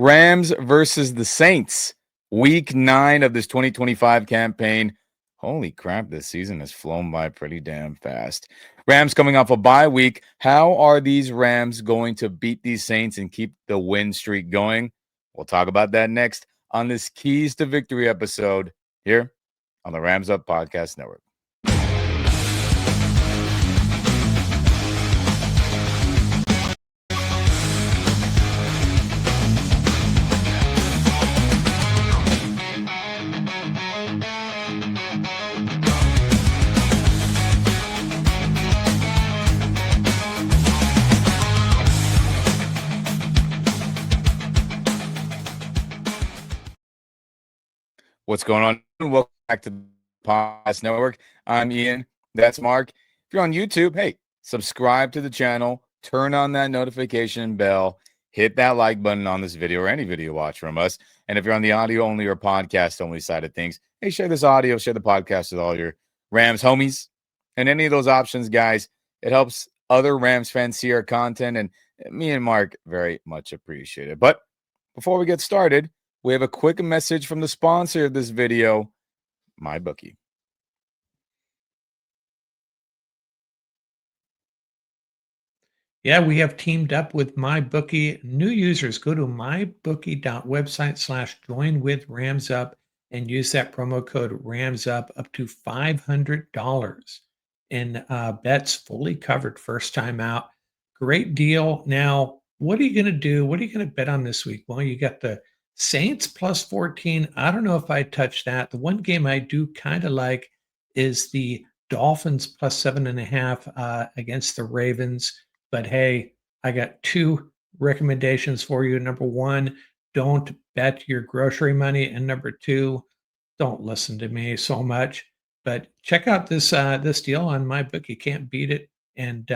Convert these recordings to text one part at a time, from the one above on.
Rams versus the Saints. Week 9 of this 2025 campaign. Holy crap, this season has flown by pretty damn fast. Rams coming off a bye week. How are these Rams going to beat these Saints and keep the win streak going? We'll talk about that next on this Keys to Victory episode here on the Rams Up Podcast Network. What's going on? Welcome back to the Podcast Network. I'm Ian. That's Mark. If you're on YouTube, hey, subscribe to the channel, turn on that notification bell, hit that like button on this video or any video watch from us. And if you're on the audio only or podcast only side of things, hey, share this audio, share the podcast with all your Rams homies. And any of those options, guys, it helps other Rams fans see our content. And me and Mark very much appreciate it. But before we get started, we have a quick message from the sponsor of this video, MyBookie. Yeah, we have teamed up with MyBookie. New users, go to mybookie.website/joinwithRamsUp and use that promo code RAMSUP up to $500 in bets fully covered first time out. Great deal. Now, what are you going to do? What are you going to bet on this week? Well, you got the Saints plus 14. I don't know if I touch that. The one game I do kind of like is the Dolphins plus 7.5 against the Ravens. But hey, I got two recommendations for you. Number one, don't bet your grocery money. And number two, don't listen to me so much. But check out this this deal on MyBookie. You can't beat it. And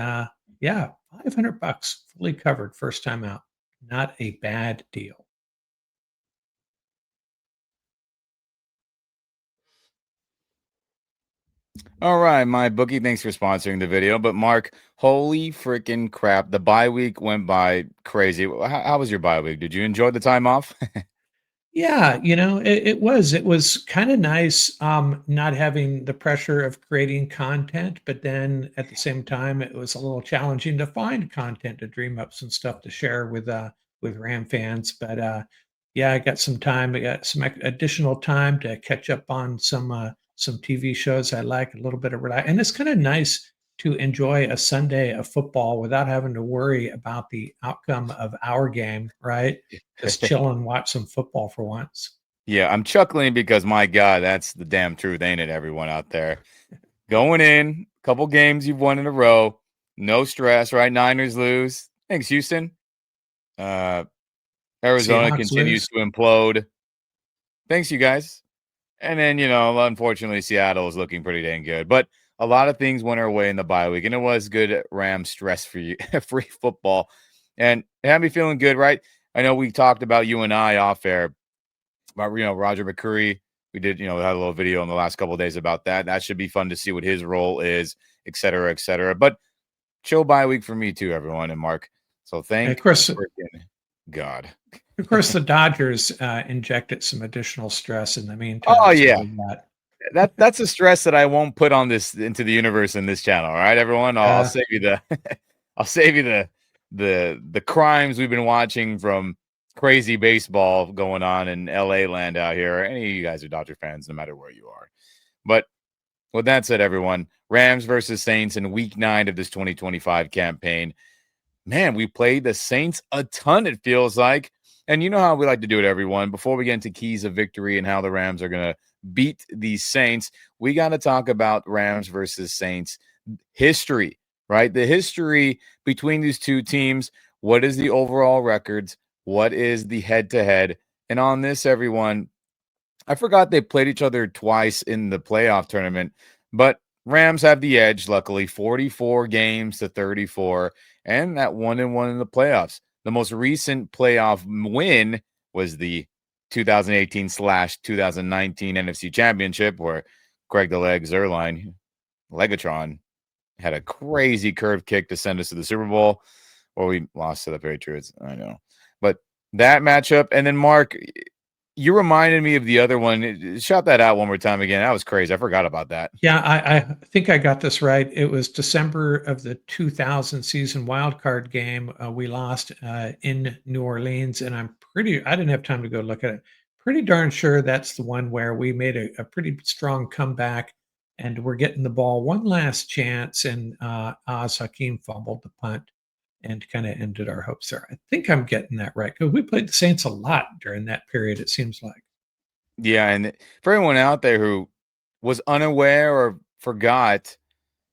yeah, $500 fully covered first time out. Not a bad deal. All right, MyBookie, thanks for sponsoring the video. But Mark, holy freaking crap, the bye week went by crazy. How was your bye week? Did you enjoy the time off? Yeah, it was kind of nice not having the pressure of creating content, but then at the same time, it was a little challenging to find content to dream up some stuff to share with Ram fans. But yeah, I got some time. I got some additional time to catch up on some TV shows I like, a little bit of relax, and it's kind of nice to enjoy a Sunday of football without having to worry about the outcome of our game, right? Just chill and watch some football for once. Yeah, I'm chuckling because my God, that's the damn truth, ain't it, everyone out there? Going in, couple games you've won in a row, no stress, right? Niners lose. Thanks, Houston. Arizona Seahawks continues lose. to implode. Thanks, you guys. And then, unfortunately, Seattle is looking pretty dang good. But a lot of things went our way in the bye week, and it was good Rams stress-free free football. And it had me feeling good, right? I know we talked about you and I off air about, Roger McCurry. We did, we had a little video in the last couple of days about that. That should be fun to see what his role is, et cetera, et cetera. But chill bye week for me too, everyone, and Mark. So And thank freaking God. of course, the Dodgers injected some additional stress in the meantime. Oh, So yeah. That's a that. stress that I won't put on this into the universe in this channel. All right, everyone. I'll save you the I'll save you the crimes we've been watching from crazy baseball going on in LA land out here. Any of you guys are Dodger fans, no matter where you are. But with that said, everyone, Rams versus Saints in week 9 of this 2025 campaign. Man, we played the Saints a ton, it feels like. And you know how we like to do it, everyone. Before we get into keys of victory and how the Rams are going to beat these Saints, we got to talk about Rams versus Saints history, right? The history between these two teams. What is the overall records? What is the head-to-head? And on this, everyone, I forgot they played each other twice in the playoff tournament, but Rams have the edge, luckily, 44 games to 34, and that 1-1 in the playoffs. The most recent playoff win was the 2018/2019 NFC Championship, where Craig the Leg Zerline, Legatron, had a crazy curve kick to send us to the Super Bowl, or we lost to the Patriots. I know. But that matchup, and then Mark, you reminded me of the other one. Shout that out one more time again. That was crazy. I forgot about that. Yeah, I think I got this right. It was December of the 2000 season wild card game. We lost in New Orleans, and I didn't have time to go look at it. Pretty darn sure that's the one where we made a pretty strong comeback, and we're getting the ball one last chance, and Oz Hakeem fumbled the punt and kind of ended our hopes there. I think I'm getting that right because we played the Saints a lot during that period, it seems like. Yeah, and for everyone out there who was unaware or forgot,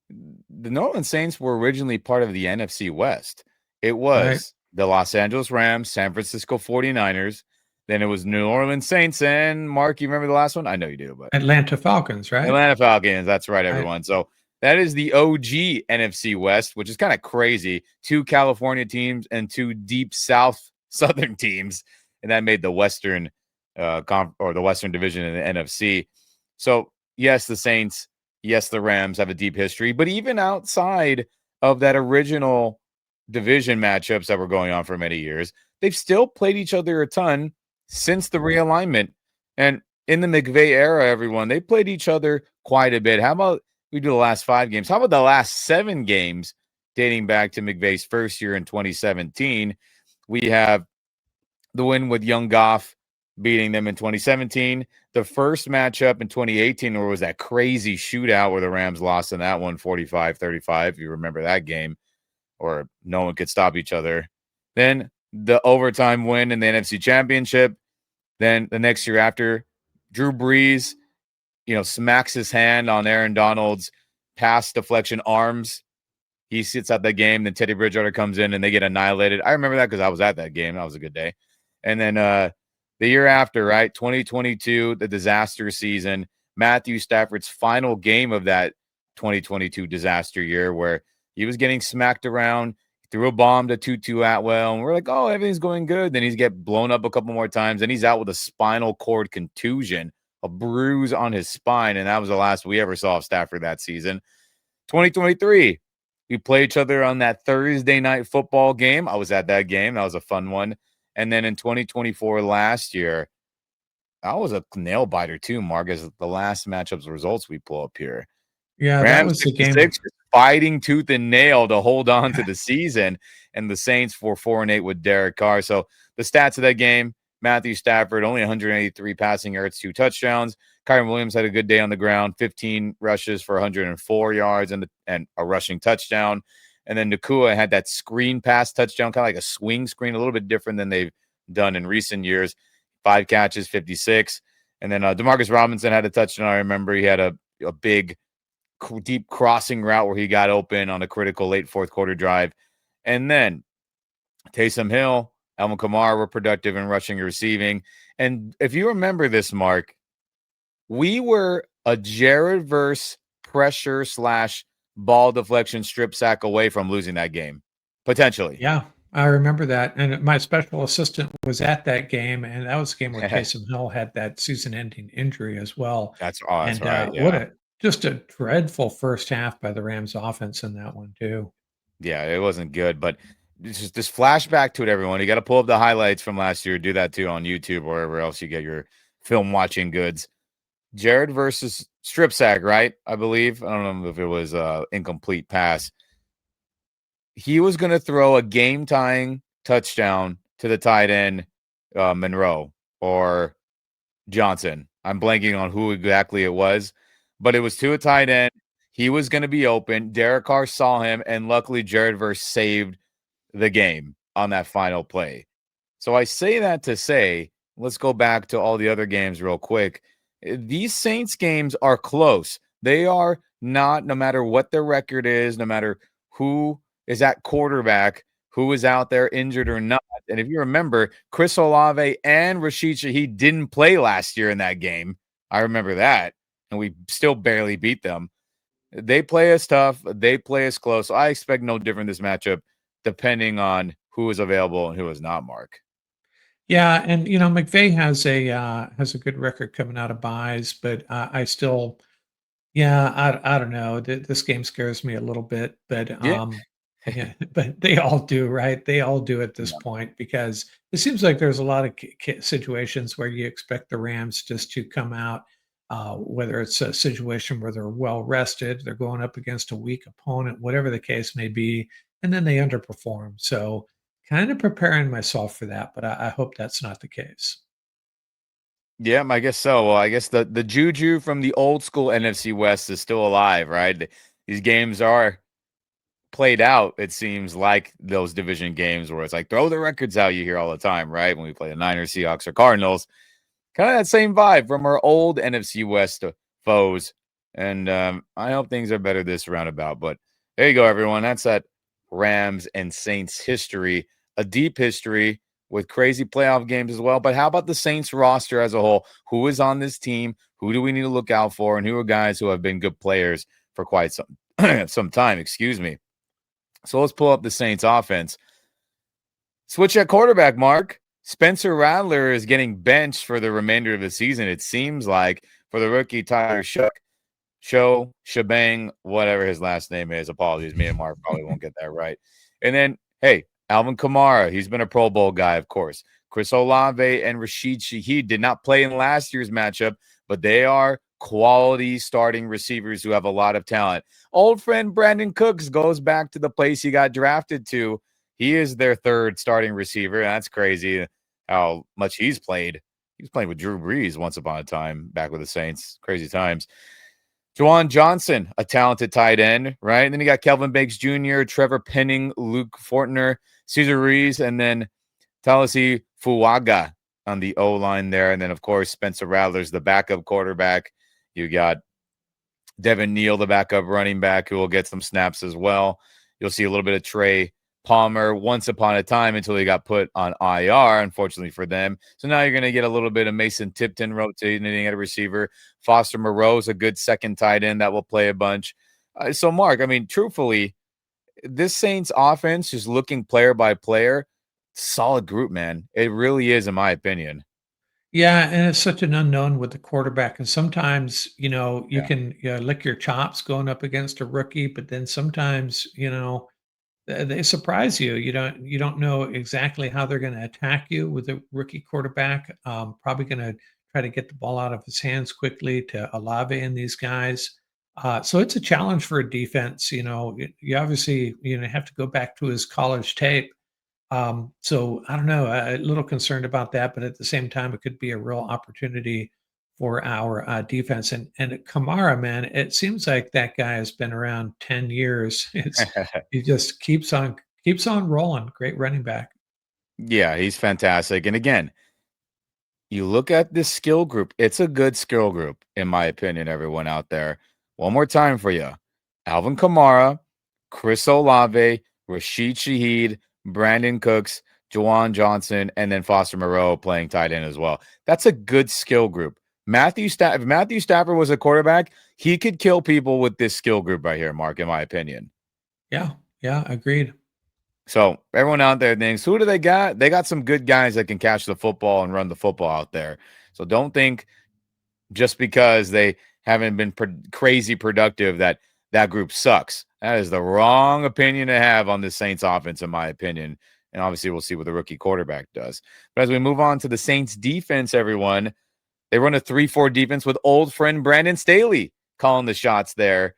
the New Orleans Saints were originally part of the NFC West. It Right. was the Los Angeles Rams, San Francisco 49ers, then it was New Orleans Saints, and Mark, you remember the last one? I know you do, but Atlanta Falcons, right? Atlanta Falcons. That's right, Right. everyone. So that is the OG NFC West, which is kind of crazy. Two California teams and two deep South Southern teams, and that made the Western or the Western Division in the NFC. So yes, the Saints, yes, the Rams have a deep history, but even outside of that original division matchups that were going on for many years, they've still played each other a ton since the realignment. And in the McVay era, everyone, they played each other quite a bit. How about we do the last 5 games? How about the last 7 games dating back to McVay's first year in 2017? We have the win with Young Goff beating them in 2017. The first matchup in 2018, where was that crazy shootout where the Rams lost in that one 45-35, if you remember that game, or no one could stop each other. Then the overtime win in the NFC Championship. Then the next year after, Drew Brees, smacks his hand on Aaron Donald's pass deflection arms. He sits out that game. Then Teddy Bridgewater comes in and they get annihilated. I remember that because I was at that game. That was a good day. And then the year after, right, 2022, the disaster season, Matthew Stafford's final game of that 2022 disaster year where he was getting smacked around, threw a bomb to Tutu Atwell, and we're like, oh, everything's going good. Then he's get blown up a couple more times, and he's out with a spinal cord contusion, a bruise on his spine, and that was the last we ever saw of Stafford that season. 2023, we play each other on that Thursday night football game. I was at that game. That was a fun one. And then in 2024 last year, that was a nail biter too, Mark, as the last matchup's results we pull up here. Yeah, that Rams was the game. 56 fighting tooth and nail to hold on to the season, and the Saints 4-4-8 with Derek Carr. So the stats of that game: Matthew Stafford only 183 passing yards, 2 touchdowns. Kyren Williams had a good day on the ground, 15 rushes for 104 yards and a rushing touchdown. And then Nacua had that screen pass touchdown, kind of like a swing screen, a little bit different than they've done in recent years. 5 catches, 56. And then Demarcus Robinson had a touchdown. I remember he had a big deep crossing route where he got open on a critical late fourth quarter drive. And then Taysom Hill, Alvin Kamara were productive in rushing and receiving. And if you remember this, Mark, we were a Jared verse pressure / ball deflection strip sack away from losing that game, potentially. Yeah, I remember that, and my special assistant was at that game, and that was the game where Taysom Hill had that season-ending injury as well, That's and, right. what Yeah. a just a dreadful first half by the Rams offense in that one too. Yeah, it wasn't good, but just flashback to it, everyone. You got to pull up the highlights from last year. Do that too on YouTube or wherever else you get your film watching goods. Jared versus strip sack, right? I believe. I don't know if it was incomplete pass. He was going to throw a game tying touchdown to the tight end, Monroe or Johnson. I'm blanking on who exactly it was, but it was to a tight end. He was going to be open. Derek Carr saw him, and luckily Jared Verse saved the game on that final play. So I say that to say, let's go back to all the other games real quick. These Saints games are close. They are not, no matter what their record is, no matter who is at quarterback, who is out there injured or not. And if you remember, Chris Olave and Rashid Shaheed didn't play last year in that game. I remember that. And we still barely beat them. They play us tough. They play us close. I expect no different this matchup, depending on who is available and who is not, Mark. Yeah, and, McVay has a good record coming out of buys, but, I still yeah, I don't know, this game scares me a little bit, but, Yeah. Yeah, but they all do, right? They all do at this Yeah. point because it seems like there's a lot of situations where you expect the Rams just to come out, whether it's a situation where they're well rested, they're going up against a weak opponent, whatever the case may be, and then they underperform. So, kind of preparing myself for that, but I hope that's not the case. Yeah, I guess so. Well, I guess the juju from the old school NFC West is still alive, right? These games are played out, it seems like those division games where it's like throw the records out you hear all the time, right? When we play the Niners, Seahawks, or Cardinals, kind of that same vibe from our old NFC West foes. And I hope things are better this roundabout. But there you go, everyone. That's that Rams and Saints history, a deep history with crazy playoff games as well. But how about the Saints roster as a whole? Who is on this team? Who do we need to look out for? And who are guys who have been good players for quite some time? Excuse me. So let's pull up the Saints offense. Switch at quarterback, Mark. Spencer Rattler is getting benched for the remainder of the season, it seems like, for the rookie Tyler Shebang, whatever his last name is. Apologies, me and Mark probably won't get that right. And then, hey, Alvin Kamara, he's been a Pro Bowl guy, of course. Chris Olave and Rashid Shaheed did not play in last year's matchup, but they are quality starting receivers who have a lot of talent. Old friend Brandon Cooks goes back to the place he got drafted to. He is their third starting receiver. That's crazy how much he's played. He was playing with Drew Brees once upon a time back with the Saints. Crazy times. Juwan Johnson, a talented tight end, right? And then you got Kelvin Banks Jr., Trevor Penning, Luke Fortner, Cesar Ruiz, and then Talasi Fuaga on the O-line there. And then, of course, Spencer Rattler's the backup quarterback. You got Devin Neal, the backup running back, who will get some snaps as well. You'll see a little bit of Trey Palmer once upon a time until he got put on IR, unfortunately for them. So now you're going to get a little bit of Mason Tipton rotating at a receiver. Foster Moreau's a good second tight end that will play a bunch. So, Mark, I mean, truthfully, this Saints offense, just looking player by player, solid group, man. It really is, in my opinion. Yeah, and it's such an unknown with the quarterback, and sometimes, you Yeah. can, lick your chops going up against a rookie, but then sometimes, they surprise you. You don't know exactly how they're gonna attack you with a rookie quarterback, probably gonna try to get the ball out of his hands quickly to Olave and these guys. So it's a challenge for a defense, you obviously, have to go back to his college tape. So I don't know, a little concerned about that, but at the same time, it could be a real opportunity for our defense. And Kamara, man, it seems like that guy has been around 10 years. He just keeps on rolling. Great running back. Yeah, he's fantastic. And again, you look at this skill group, it's a good skill group, in my opinion, everyone out there. One more time for you. Alvin Kamara, Chris Olave, Rashid Shaheed, Brandon Cooks, Jawan Johnson, and then Foster Moreau playing tight end as well. That's a good skill group. If Matthew Stafford was a quarterback, he could kill people with this skill group right here, Mark, in my opinion. Yeah, yeah, agreed. So everyone out there thinks, who do they got? They got some good guys that can catch the football and run the football out there. So don't think just because they haven't been crazy productive that group sucks. That is the wrong opinion to have on the Saints offense, in my opinion. And obviously, we'll see what the rookie quarterback does. But as we move on to the Saints defense, everyone, they run a 3-4 defense with old friend Brandon Staley calling the shots there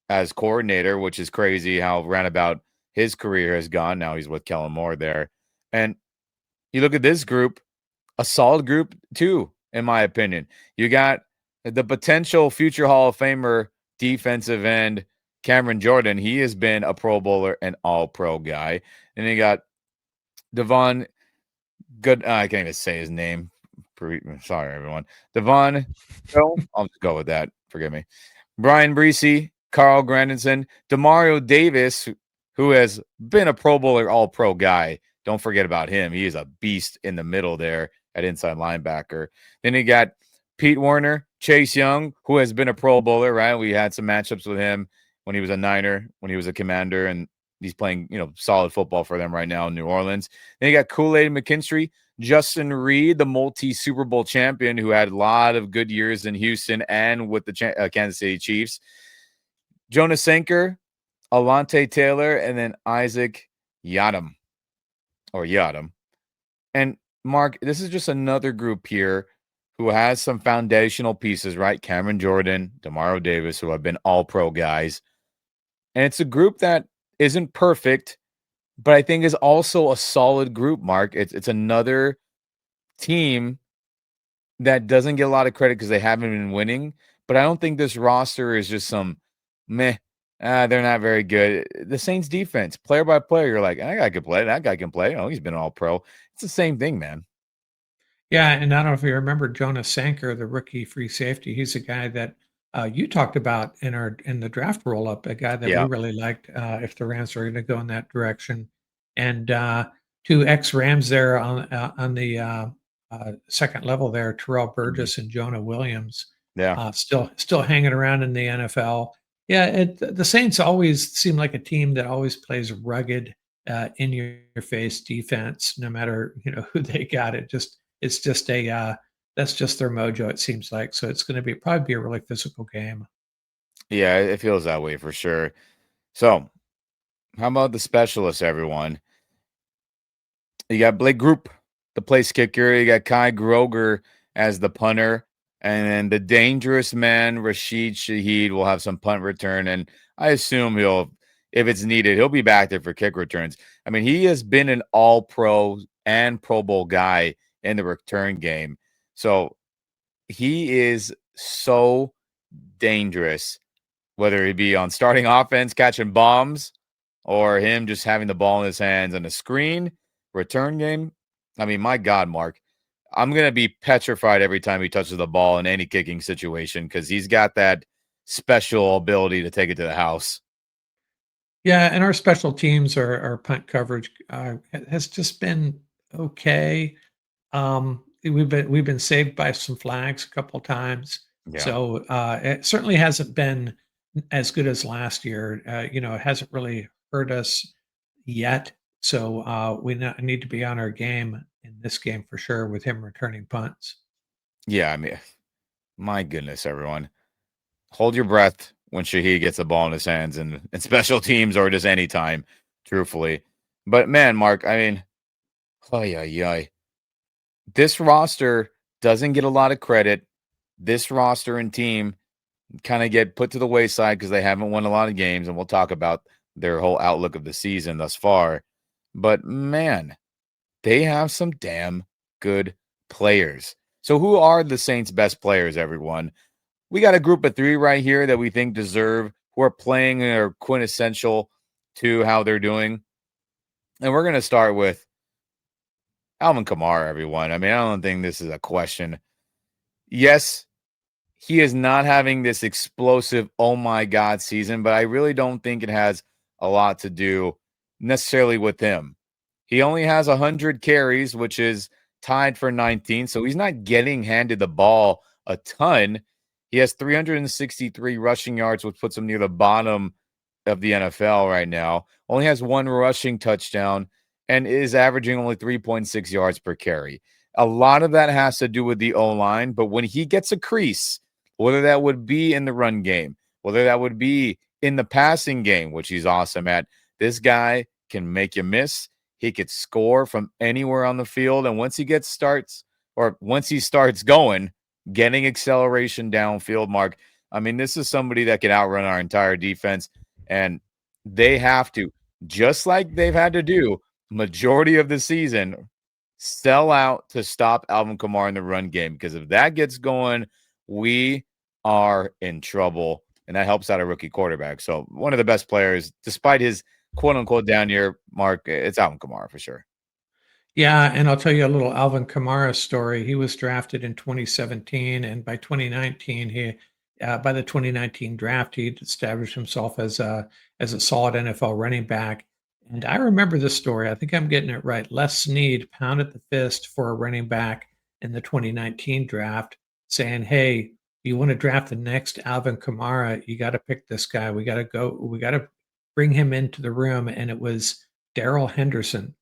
as coordinator, which is crazy how roundabout his career has gone. Now he's with Kellen Moore there. And you look at this group, a solid group too, in my opinion. You got the potential future Hall of Famer defensive end Cameron Jordan. He has been a Pro Bowler and All Pro guy. And you got Devon Good. I can't even say his name. Sorry, everyone. Devon. I'll just go with that. Forgive me. Brian Breesy, Carl Grandison, Demario Davis, who has been a Pro Bowler, All Pro guy. Don't forget about him. He is a beast in the middle there at inside linebacker. Then you got Pete Werner, Chase Young, who has been a Pro Bowler, right? We had some matchups with him when he was a Niner, when he was a Commander, and he's playing, solid football for them right now in New Orleans. Then you got Kool-Aid McKinstry, Justin Reed, the multi-Super Bowl champion who had a lot of good years in Houston and with the Kansas City Chiefs. Jonas Sanker, Alante Taylor, and then Isaac Yadam or Yadam. And Mark, this is just another group here who has some foundational pieces, right? Cameron Jordan, Demario Davis, who have been all pro guys. And it's a group that isn't perfect, but I think is also a solid group, Mark. It's another team that doesn't get a lot of credit because they haven't been winning. But I don't think this roster is just some meh. They're not very good. The Saints defense, player by player, you're like, that guy can play. That guy can play. Oh, he's been all pro. It's the same thing, man. Yeah, and I don't know if you remember Jonas Sanker, the rookie free safety. He's a guy that you talked about in the draft roll up, a guy that we Yeah. really liked. If the Rams are going to go in that direction, and two ex Rams there on the second level there, Terrell Mhm. Burgess and Jonah Williams, Yeah. still hanging around in the NFL. Yeah, the Saints always seem like a team that always plays rugged, in your face defense, no matter who they got. It's just a that's just their mojo, it seems like. So it's going to be probably be a really physical game. Yeah, it feels that way for sure. So, how about the specialists, everyone? You got Blake Group, the place kicker. You got Kai Groger as the punter. And then the dangerous man, Rashid Shaheed, will have some punt return. And I assume if it's needed, he'll be back there for kick returns. I mean, he has been an all pro and Pro Bowl guy in the return game. So he is so dangerous, whether he be on starting offense, catching bombs, or him just having the ball in his hands on the screen, return game. I mean, my God, Mark, I'm going to be petrified every time he touches the ball in any kicking situation because he's got that special ability to take it to the house. Yeah, and our special teams, our punt coverage has just been okay. We've been saved by some flags a couple times, Yeah. so it certainly hasn't been as good as last year. It hasn't really hurt us yet. So need to be on our game in this game for sure with him returning punts. Yeah. I mean, my goodness, everyone. Hold your breath when Shaheed gets the ball in his hands and in special teams or just any time, truthfully. But man, Mark, I mean, oh yeah. This roster doesn't get a lot of credit. This roster and team kind of get put to the wayside because they haven't won a lot of games, and we'll talk about their whole outlook of the season thus far. But man, they have some damn good players. So who are the Saints' best players, everyone? We got a group of three right here that we think deserve, who are playing and are quintessential to how they're doing. And we're going to start with Alvin Kamara, everyone. I mean, I don't think this is a question. Yes, he is not having this explosive, oh my God season, but I really don't think it has a lot to do necessarily with him. He only has 100 carries, which is tied for 19. So he's not getting handed the ball a ton. He has 363 rushing yards, which puts him near the bottom of the NFL right now. Only has one rushing touchdown and is averaging only 3.6 yards per carry. A lot of that has to do with the O line, but when he gets a crease, whether that would be in the run game, whether that would be in the passing game, which he's awesome at, this guy can make you miss. He could score from anywhere on the field. And once he starts going, getting acceleration downfield, Mark, I mean, this is somebody that can outrun our entire defense. And they have to, just like they've had to do majority of the season, sell out to stop Alvin Kamara in the run game. Because if that gets going, we are in trouble. And that helps out a rookie quarterback. So one of the best players, despite his quote unquote down year, Mark, it's Alvin Kamara for sure. Yeah, and I'll tell you a little Alvin Kamara story. He was drafted in 2017, and by the 2019 draft, he established himself as a solid NFL running back. And I remember this story. I think I'm getting it right. Les Snead pounded the fist for a running back in the 2019 draft, saying, "Hey, you want to draft the next Alvin Kamara? You got to pick this guy. We got to go. We got to bring him into the room." And it was Daryl Henderson.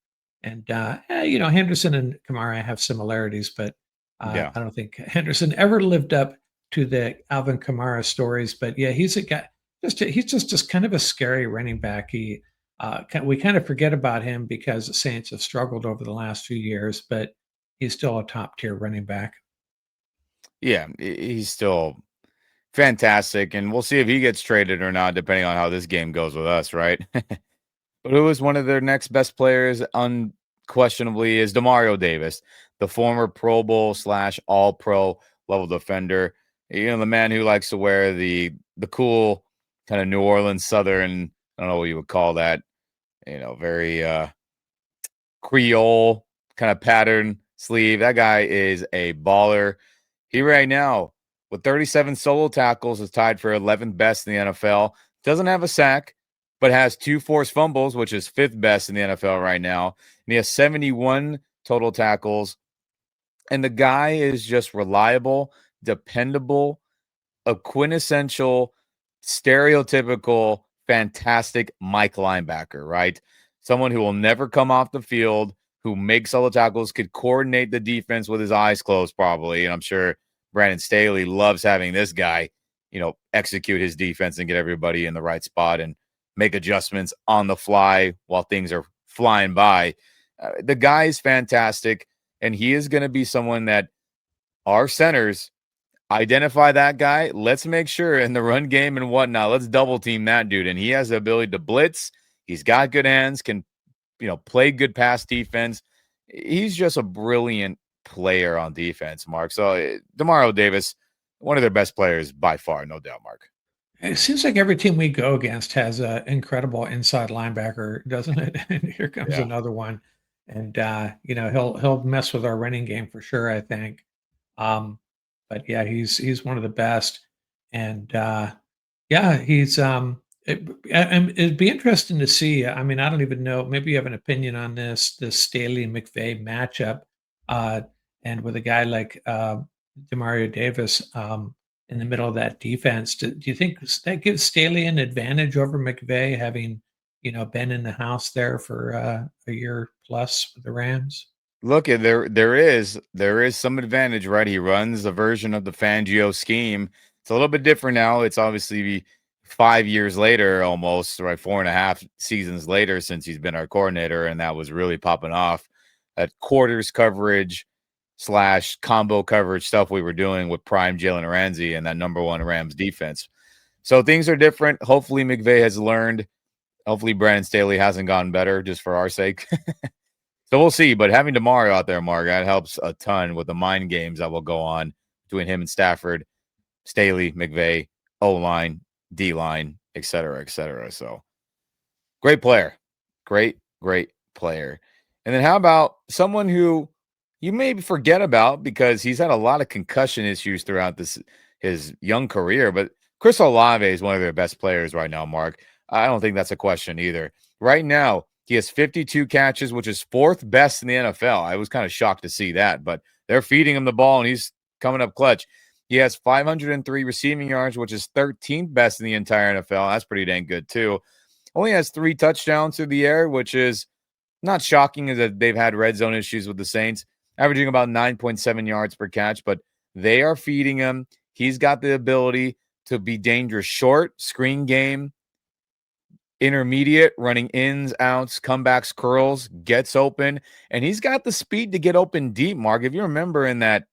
And, Henderson and Kamara have similarities, but Yeah. I don't think Henderson ever lived up to the Alvin Kamara stories. But yeah, he's a guy. he's just kind of a scary running back. We kind of forget about him because the Saints have struggled over the last few years, but he's still a top tier running back. Yeah, he's still fantastic, and we'll see if he gets traded or not, depending on how this game goes with us, right? But who is one of their next best players, unquestionably, is Demario Davis, the former Pro Bowl slash All Pro level defender. You know, the man who likes to wear the cool kind of New Orleans Southern, I don't know what you would call that, very Creole kind of pattern sleeve. That guy is a baller. He right now, with 37 solo tackles, is tied for 11th best in the NFL. Doesn't have a sack, but has 2 forced fumbles, which is 5th best in the NFL right now. And he has 71 total tackles. And the guy is just reliable, dependable, a quintessential, stereotypical, fantastic Mike linebacker, right? Someone who will never come off the field, who makes all the tackles, could coordinate the defense with his eyes closed, probably. And I'm sure Brandon Staley loves having this guy, execute his defense and get everybody in the right spot and make adjustments on the fly while things are flying by. The guy is fantastic, and he is going to be someone that our centers identify that guy. Let's make sure in the run game and whatnot, let's double team that dude. And he has the ability to blitz. He's got good hands, can, play good pass defense. He's just a brilliant player on defense, Mark. So Demario Davis, one of their best players by far, no doubt, Mark. It seems like every team we go against has an incredible inside linebacker, doesn't it? And here comes Yeah. another one, and he'll mess with our running game for sure, I think. But yeah, he's one of the best, and yeah, it'd be interesting to see. I mean, I don't even know. Maybe you have an opinion on this Staley and McVay matchup, uh, and with a guy like Demario Davis in the middle of that defense. Do you think that gives Staley an advantage over McVay, having been in the house there for a year plus with the Rams? Look, there is some advantage, right? He runs a version of the Fangio scheme. It's a little bit different now. It's obviously 5 years later, almost, right? 4.5 seasons later since he's been our coordinator, and that was really popping off. That quarters coverage slash combo coverage stuff we were doing with prime Jalen Ramsey and that number one Rams defense. So things are different. Hopefully McVay has learned. Hopefully Brandon Staley hasn't gotten better just for our sake. So we'll see. But having Demario out there, Mark, that helps a ton with the mind games that will go on between him and Stafford, Staley, McVay, O line, D line, et cetera, et cetera. So great player. Great player. And then how about someone who you may forget about because he's had a lot of concussion issues throughout his young career, but Chris Olave is one of their best players right now, Mark. I don't think that's a question either. Right now, he has 52 catches, which is 4th best in the NFL. I was kind of shocked to see that, but they're feeding him the ball and he's coming up clutch. He has 503 receiving yards, which is 13th best in the entire NFL. That's pretty dang good too. Only has 3 touchdowns through the air, which is not shocking as that they've had red zone issues with the Saints, averaging about 9.7 yards per catch, but they are feeding him. He's got the ability to be dangerous short, screen game, intermediate, running ins, outs, comebacks, curls, gets open, and he's got the speed to get open deep, Mark. If you remember in that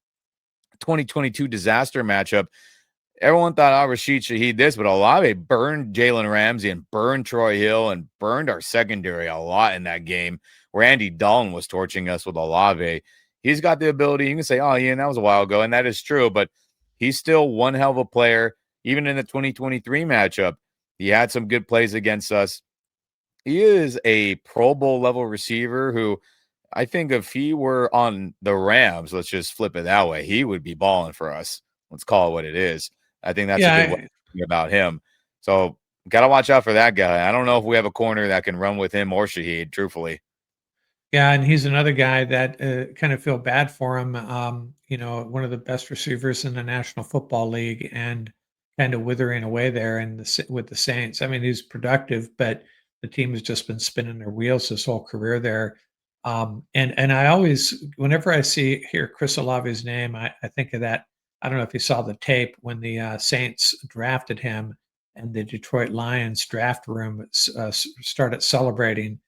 2022 disaster matchup, everyone thought Rashid Shaheed this, but Olave burned Jalen Ramsey and burned Troy Hill and burned our secondary a lot in that game where Andy Dalton was torching us with Olave. He's got the ability. You can say, oh, yeah, that was a while ago, and that is true, but he's still one hell of a player. Even in the 2023 matchup, he had some good plays against us. He is a Pro Bowl level receiver who I think if he were on the Rams, let's just flip it that way, he would be balling for us. Let's call it what it is. I think that's a good way Yeah, about him. So got to watch out for that guy. I don't know if we have a corner that can run with him or Shaheed, truthfully. yeah, and he's another guy that kind of feel bad for him. One of the best receivers in the National Football League, and kind of withering away there with the Saints. I mean, he's productive, but the team has just been spinning their wheels his whole career there. And I always, whenever I hear Chris Olave's name, I think of that. I don't know if you saw the tape when the Saints drafted him, and the Detroit Lions draft room started celebrating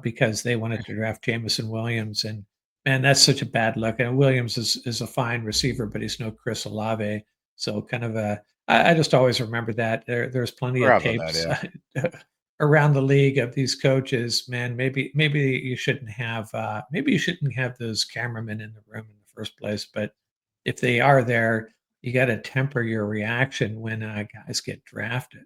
because they wanted to draft Jameson Williams. And man, that's such a bad look. And Williams is a fine receiver, but he's no Chris Olave. So kind of I just always remember that there's plenty of Forgot about that. tapes Yeah. around the league of these coaches. Man, maybe you shouldn't have those cameramen in the room in the first place. But if they are there, you got to temper your reaction when guys get drafted.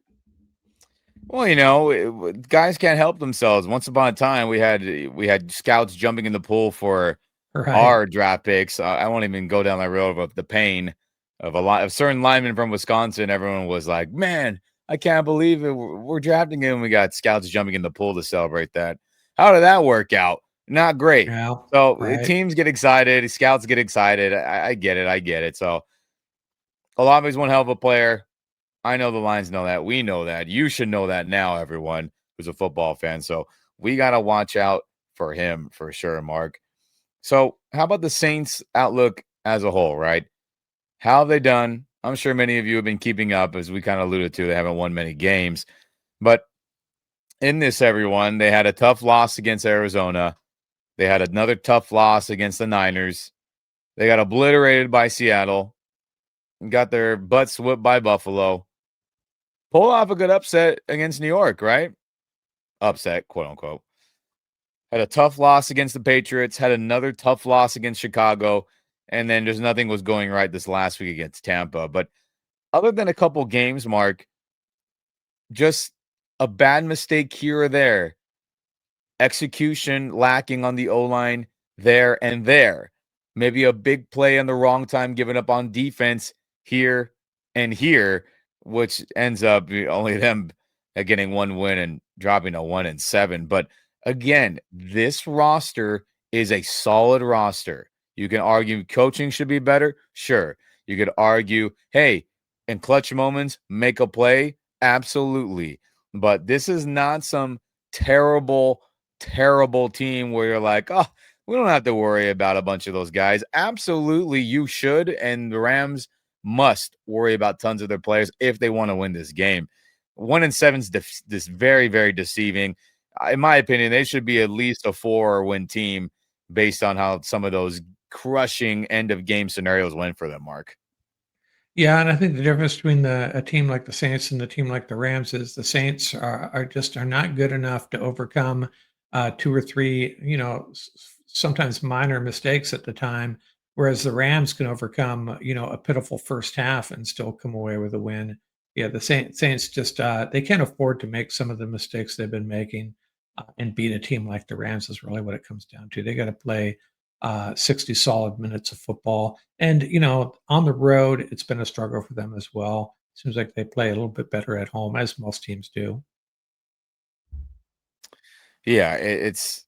Well, guys can't help themselves. Once upon a time, we had scouts jumping in the pool for Right. our draft picks. I won't even go down that road of the pain of a lot of certain linemen from Wisconsin. Everyone was like, "Man, I can't believe it. We're drafting him." We got scouts jumping in the pool to celebrate that. How did that work out? Not great. Yeah. So Right. teams get excited, scouts get excited. I get it. I get it. So Olave's one hell of a player. I know the Lions know that. We know that. You should know that now, everyone who's a football fan. So we got to watch out for him for sure, Mark. So, how about the Saints' outlook as a whole, right? How have they done? I'm sure many of you have been keeping up, as we kind of alluded to. They haven't won many games. But in this, everyone, they had a tough loss against Arizona. They had another tough loss against the Niners. They got obliterated by Seattle and got their butts whipped by Buffalo. Pull off a good upset against New York, right? Upset, quote unquote. Had a tough loss against the Patriots, had another tough loss against Chicago, and then just nothing was going right this last week against Tampa. But other than a couple games, Mark, just a bad mistake here or there, execution lacking on the O-line there and there. Maybe a big play in the wrong time given up on defense here and here, which ends up only them getting one win and dropping a 1-7. But again, this roster is a solid roster. You can argue coaching should be better. Sure. You could argue, hey, in clutch moments, make a play. Absolutely. But this is not some terrible, terrible team where you're like, oh, we don't have to worry about a bunch of those guys. Absolutely, you should. And the Rams must worry about tons of their players if they want to win this game. 1-7 is this very, very deceiving. In my opinion, they should be at least a 4-win team based on how some of those crushing end of game scenarios went for them, Mark. Yeah, and I think the difference between a team like the Saints and the team like the Rams is the Saints are not good enough to overcome 2 or 3, sometimes minor mistakes at the time, whereas the Rams can overcome, a pitiful first half and still come away with a win. Yeah, the Saints just they can't afford to make some of the mistakes they've been making and beat a team like the Rams is really what it comes down to. They got to play 60 solid minutes of football. And, on the road, it's been a struggle for them as well. Seems like they play a little bit better at home, as most teams do. Yeah, it's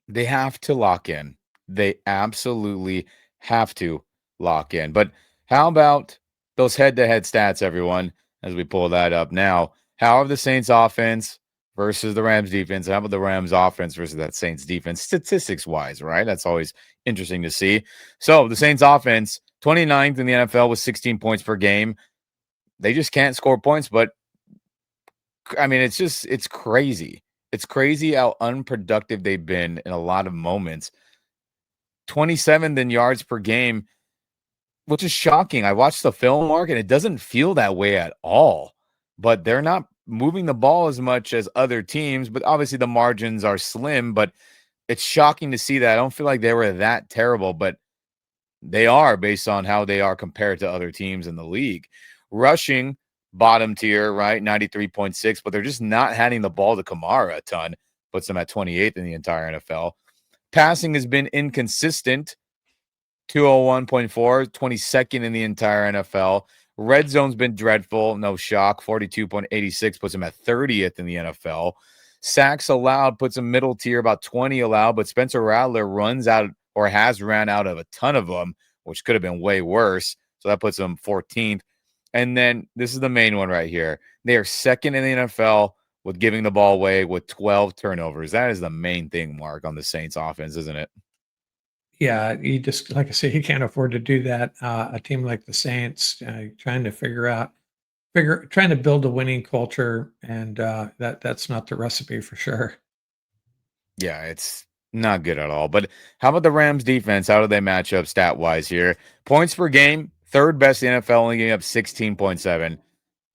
they have to lock in. They absolutely have to lock in. But how about those head-to-head stats, everyone? As we pull that up now, how are the Saints offense versus the Rams defense? How about the Rams offense versus that Saints defense, statistics-wise, right? That's always interesting to see. So the Saints offense, 29th in the NFL with 16 points per game. They just can't score points, but I mean, it's crazy. It's crazy how unproductive they've been in a lot of moments. 27th in yards per game, which is shocking. I watched the film, Mark, and it doesn't feel that way at all. But they're not moving the ball as much as other teams, but obviously the margins are slim, but it's shocking to see that. I don't feel like they were that terrible, but they are based on how they are compared to other teams in the league. Rushing, bottom tier, right? 93.6, but they're just not handing the ball to Kamara a ton. Puts them at 28th in the entire NFL. Passing has been inconsistent. 201.4, 22nd in the entire NFL. Red zone's been dreadful. No shock. 42.86 puts him at 30th in the NFL. Sacks allowed puts him middle tier, about 20 allowed, but Spencer Rattler runs out or has ran out of a ton of them, which could have been way worse. So that puts him 14th. And then this is the main one right here. They are second in the NFL with giving the ball away with 12 turnovers. That is the main thing, Mark, on the Saints offense, isn't it? Yeah, you just like I say, you can't afford to do that. A team like the Saints, trying to trying to build a winning culture, and that's not the recipe for sure. Yeah, it's not good at all. But how about the Rams defense? How do they match up stat wise here? Points per game, third best in the NFL, only giving up 16.7.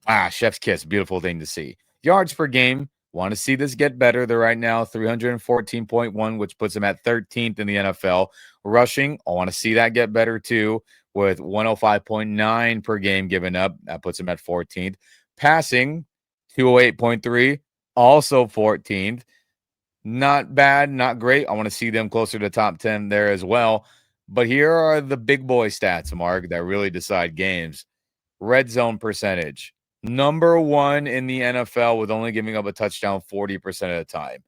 Ah, chef's kiss. Beautiful thing to see. Yards per game. Want to see this get better. They're right now 314.1, which puts them at 13th in the NFL. Rushing, I want to see that get better too, with 105.9 per game given up. That puts them at 14th. Passing, 208.3, also 14th. Not bad, not great. I want to see them closer to top 10 there as well. But here are the big boy stats, Mark, that really decide games. Red zone percentage, number one in the NFL with only giving up a touchdown 40% of the time.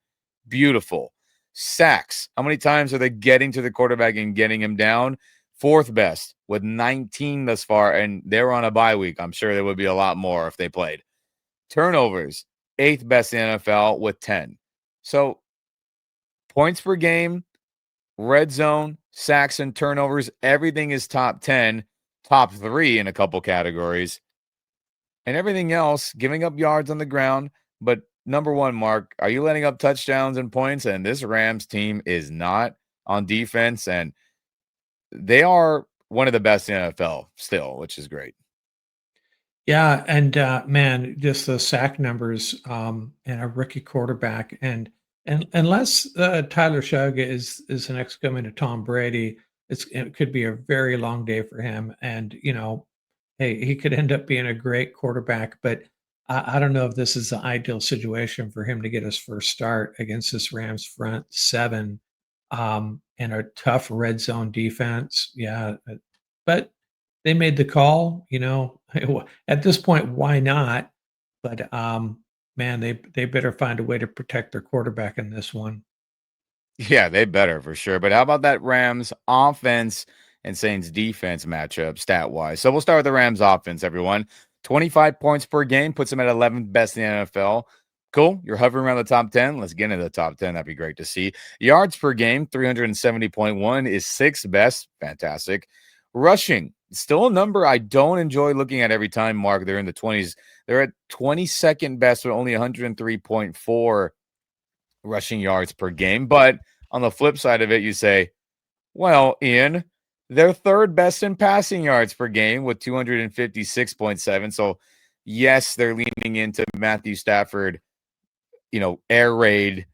Beautiful. Sacks, how many times are they getting to the quarterback and getting him down? Fourth best with 19 thus far, and they're on a bye week. I'm sure there would be a lot more if they played. Turnovers, eighth best in the NFL with 10. So points per game, red zone, sacks, and turnovers, everything is top 10, top 3 in a couple categories. And everything else, giving up yards on the ground. But number one, Mark, are you letting up touchdowns and points? And this Rams team is not on defense. And they are one of the best in the NFL still, which is great. Yeah, and man, just the sack numbers and a rookie quarterback, and unless Tyler Shug is the next coming to Tom Brady, it could be a very long day for him. And hey, he could end up being a great quarterback, but I don't know if this is the ideal situation for him to get his first start against this Rams front seven and a tough red zone defense. Yeah, but they made the call. At this point, why not? But man, they better find a way to protect their quarterback in this one. Yeah, they better for sure. But how about that Rams offense and Saints defense matchup stat wise? So we'll start with the Rams offense, everyone. 25 points per game puts them at 11th best in the NFL. Cool. You're hovering around the top 10. Let's get into the top 10. That'd be great to see. Yards per game, 370.1 is sixth best. Fantastic. Rushing, still a number I don't enjoy looking at every time, Mark. They're in the 20s. They're at 22nd best with only 103.4 rushing yards per game. But on the flip side of it, you say, well, Ian, they're third best in passing yards per game with 256.7. So, yes, they're leaning into Matthew Stafford, air raid,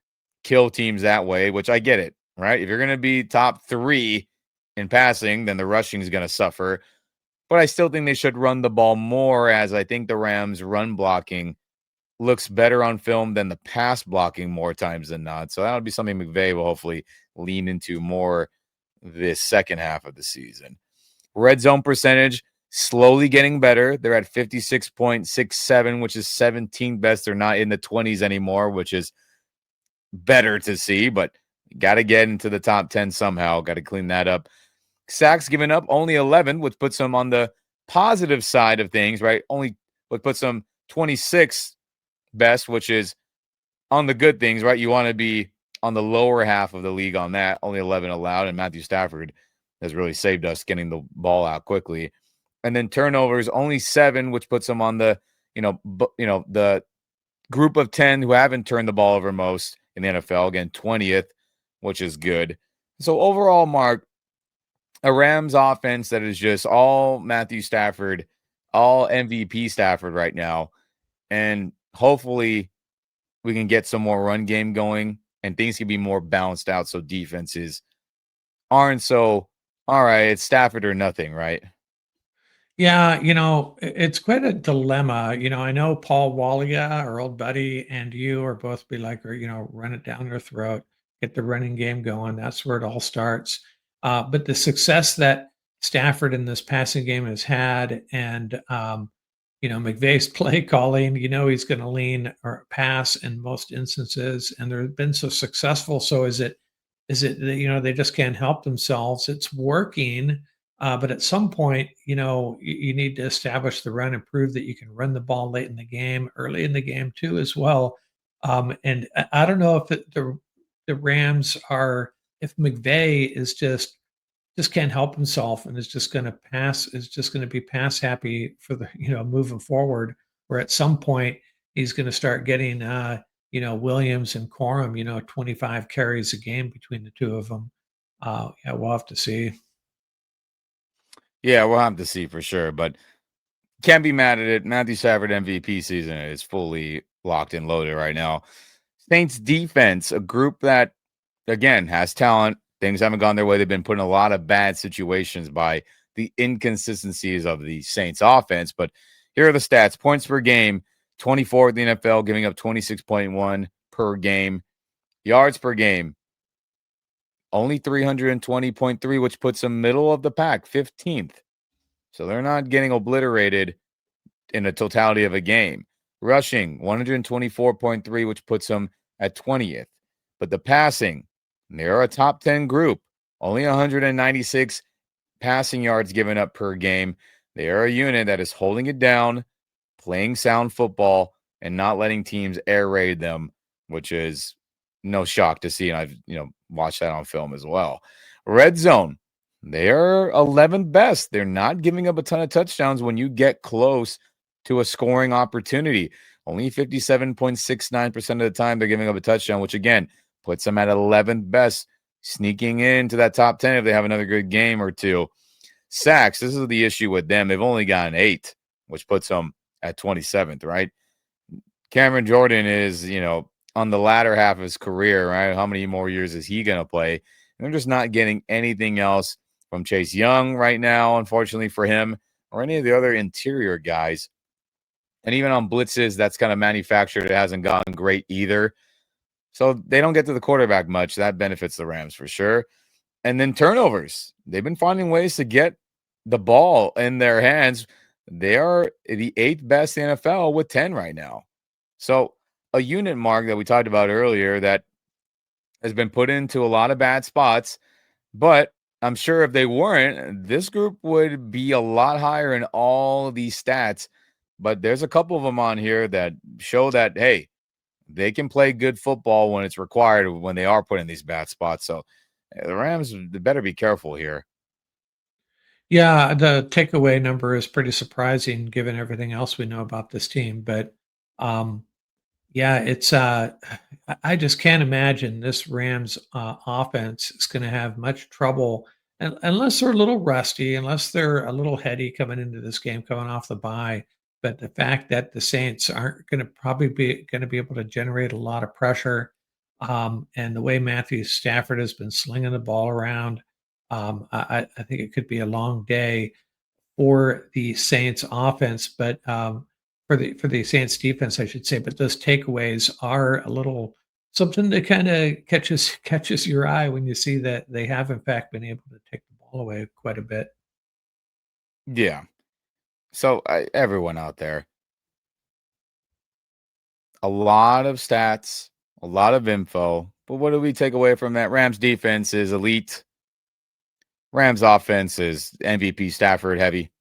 kill teams that way, which I get it, right? If you're going to be top 3 in passing, then the rushing is going to suffer. But I still think they should run the ball more, as I think the Rams' run blocking looks better on film than the pass blocking more times than not. So that'll be something McVay will hopefully lean into more this second half of the season. Red zone percentage slowly getting better. They're at 56.67, which is 17th best. They're not in the 20s anymore, which is better to see, but got to get into the top 10 somehow. Got to clean that up. Sacks given up only 11, which puts them on the positive side of things, right? Only what puts them 26 best, which is on the good things, right? You want to be on the lower half of the league on that. Only 11 allowed, and Matthew Stafford has really saved us getting the ball out quickly. And then turnovers only 7, which puts them on the the group of 10 who haven't turned the ball over most in the NFL. Again, 20th, which is good. So overall, Mark, a Rams offense that is just all Matthew Stafford, all MVP Stafford right now, and hopefully we can get some more run game going and things can be more balanced out so defenses aren't so, all right, it's Stafford or nothing, right? Yeah, it's quite a dilemma. I know Paul Walia, our old buddy, and you are both be like, or, run it down their throat, get the running game going. That's where it all starts. But the success that Stafford in this passing game has had, and McVay's play calling, he's going to lean or pass in most instances, and they've been so successful. So is it that, they just can't help themselves? It's working, but at some point, you need to establish the run and prove that you can run the ball late in the game, early in the game too, as well. And I don't know if the Rams are, if McVay is just can't help himself and is just going to be pass happy for the moving forward, where at some point he's going to start getting, Williams and Corum, 25 carries a game between the two of them. Yeah, we'll have to see. Yeah, we'll have to see for sure, but can't be mad at it. Matthew Stafford MVP season is fully locked and loaded right now. Saints defense, a group that again has talent. Things haven't gone their way. They've been put in a lot of bad situations by the inconsistencies of the Saints offense. But here are the stats: points per game, 24 in the NFL, giving up 26.1 per game. Yards per game, only 320.3, which puts them middle of the pack, 15th. So they're not getting obliterated in the totality of a game. Rushing, 124.3, which puts them at 20th. But the passing, they're a top 10 group. Only 196 passing yards given up per game. They are a unit that is holding it down, playing sound football, and not letting teams air raid them, which is no shock to see. And I've watched that on film as well. Red zone, they are 11th best. They're not giving up a ton of touchdowns when you get close to a scoring opportunity. Only 57.69% of the time they're giving up a touchdown, which again puts them at 11th best, sneaking into that top 10 if they have another good game or two. Sacks, this is the issue with them. They've only gotten 8, which puts them at 27th, right? Cameron Jordan is, on the latter half of his career, right? How many more years is he going to play? And they're just not getting anything else from Chase Young right now, unfortunately for him, or any of the other interior guys. And even on blitzes, that's kind of manufactured. It hasn't gotten great either. So they don't get to the quarterback much. That benefits the Rams for sure. And then turnovers. They've been finding ways to get the ball in their hands. They are the 8th best in the NFL with 10 right now. So a unit, Mark, that we talked about earlier that has been put into a lot of bad spots. But I'm sure if they weren't, this group would be a lot higher in all these stats. But there's a couple of them on here that show that, hey, they can play good football when it's required when they are put in these bad spots. So the Rams, they better be careful here. Yeah, the takeaway number is pretty surprising given everything else we know about this team. But yeah, it's I just can't imagine this Rams offense is going to have much trouble unless they're a little rusty, unless they're a little heady coming into this game, coming off the bye. But the fact that the Saints aren't going to probably be going to be able to generate a lot of pressure, and the way Matthew Stafford has been slinging the ball around, I think it could be a long day for the Saints offense, but for the Saints defense, I should say. But those takeaways are a little something that kind of catches your eye when you see that they have in fact been able to take the ball away quite a bit. Yeah. So everyone out there, a lot of stats, a lot of info. But what do we take away from that? Rams defense is elite. Rams offense is MVP Stafford heavy.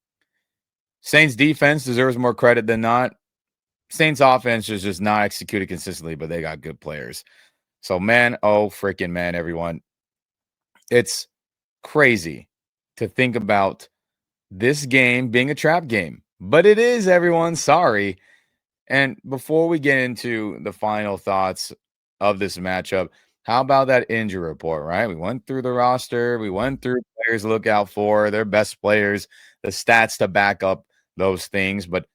Saints defense deserves more credit than not. Saints offense is just not executed consistently, but they got good players. So, man, oh, freaking man, everyone. It's crazy to think about this game being a trap game, but it is, everyone. Sorry. And before we get into the final thoughts of this matchup, how about that injury report, right? We went through the roster, we went through players to look out for, their best players, the stats to back up those things, but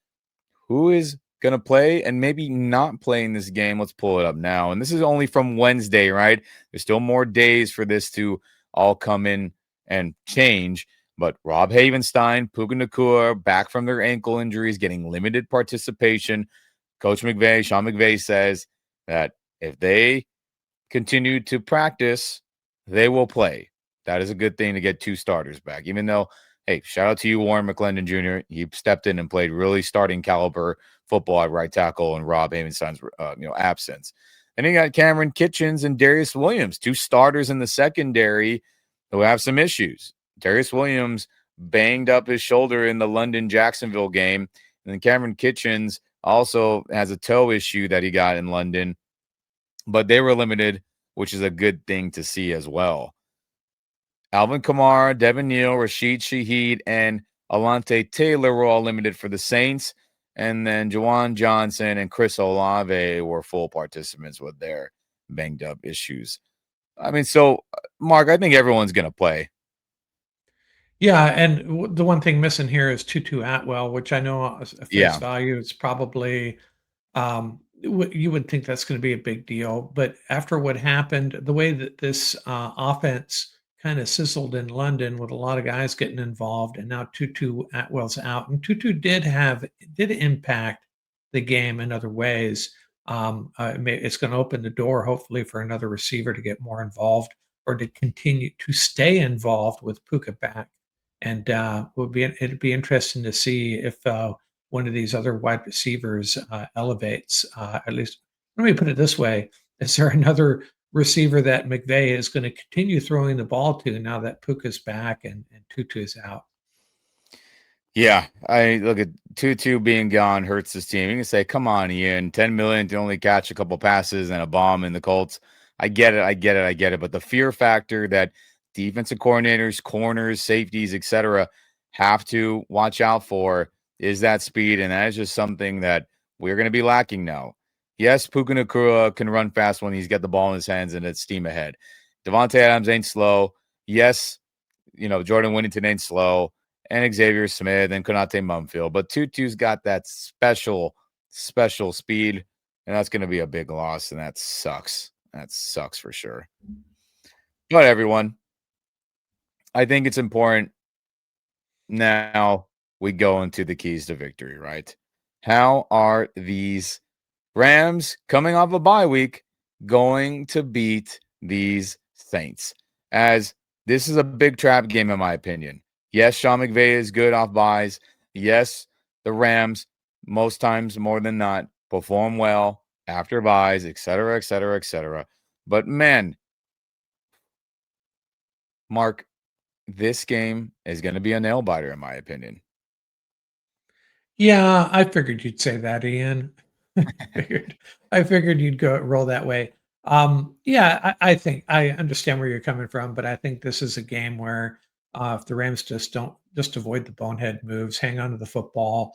who is going to play and maybe not play in this game? Let's pull it up now. And this is only from Wednesday, right? There's still more days for this to all come in and change. But Rob Havenstein, Puka Nacua, back from their ankle injuries, getting limited participation. Coach McVay, Sean McVay says that if they continue to practice, they will play. That is a good thing to get 2 starters back, even though, hey, shout out to you, Warren McClendon Jr. He stepped in and played really starting caliber football at right tackle in Rob Havenstein's absence. And you got Cameron Kitchens and Darius Williams, 2 starters in the secondary who have some issues. Darius Williams banged up his shoulder in the London-Jacksonville game, and then Cameron Kitchens also has a toe issue that he got in London, but they were limited, which is a good thing to see as well. Alvin Kamara, Devin Neal, Rashid Shaheed, and Alante Taylor were all limited for the Saints. And then Juwan Johnson and Chris Olave were full participants with their banged up issues. I mean, so Mark, I think everyone's going to play. Yeah, and the one thing missing here is Tutu Atwell, which I know at face Yeah. value is probably you would think that's going to be a big deal, but after what happened, the way that this offense kind of sizzled in London with a lot of guys getting involved, and now Tutu Atwell's out, and Tutu did impact the game in other ways. It's going to open the door, hopefully, for another receiver to get more involved or to continue to stay involved with Puka back. And it'd be interesting to see if one of these other wide receivers elevates. At least, let me put it this way: is there another receiver that McVay is going to continue throwing the ball to now that Puka's back and Tutu is out? Yeah, I look at Tutu being gone hurts his team. You can say, "Come on, Ian, 10 million to only catch a couple passes and a bomb in the Colts." I get it, I get it, I get it. But the fear factor that defensive coordinators, corners, safeties, etc., have to watch out for is that speed, and that is just something that we're going to be lacking now. Yes, Puka Nacua can run fast when he's got the ball in his hands and it's steam ahead. Devontae Adams ain't slow. Yes, Jordan Whittington ain't slow, and Xavier Smith and Konate Mumfield. But Tutu's got that special speed, and that's going to be a big loss, and that sucks. That sucks for sure. But everyone, I think it's important now we go into the keys to victory, right? How are these Rams coming off a bye week going to beat these Saints? As this is a big trap game, in my opinion. Yes, Sean McVay is good off buys. Yes, the Rams, most times more than not, perform well after buys, et cetera, et cetera, et cetera. But man, Mark, this game is going to be a nail biter, in my opinion. Yeah, I figured you'd say that, Ian. figured I figured you'd go roll that way. Yeah, I think I understand where you're coming from, but I think this is a game where if the Rams just avoid the bonehead moves, hang on to the football,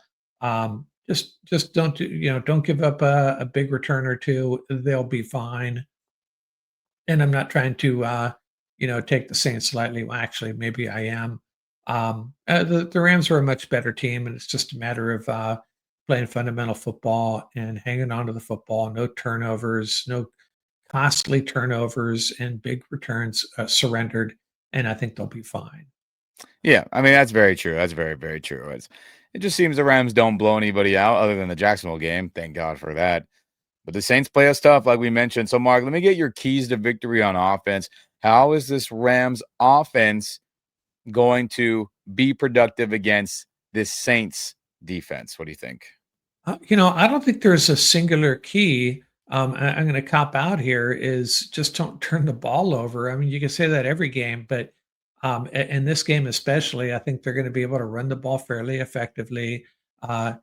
just don't don't give up a big return or two. They'll be fine. And I'm not trying to take the Saints lightly. Well, actually, maybe I am. The Rams are a much better team, and it's just a matter of playing fundamental football and hanging on to the football. No turnovers, no costly turnovers, and big returns surrendered. And I think they'll be fine. Yeah, I mean, that's very true. That's very, very true. It just seems the Rams don't blow anybody out other than the Jacksonville game. Thank God for that. But the Saints play us tough, like we mentioned. So, Mark, let me get your keys to victory on offense. How is this Rams offense going to be productive against this Saints defense? What do you think? I don't think there's a singular key. I'm going to cop out here. Is just don't turn the ball over. I mean, you can say that every game, but in this game especially, I think they're going to be able to run the ball fairly effectively. Uh,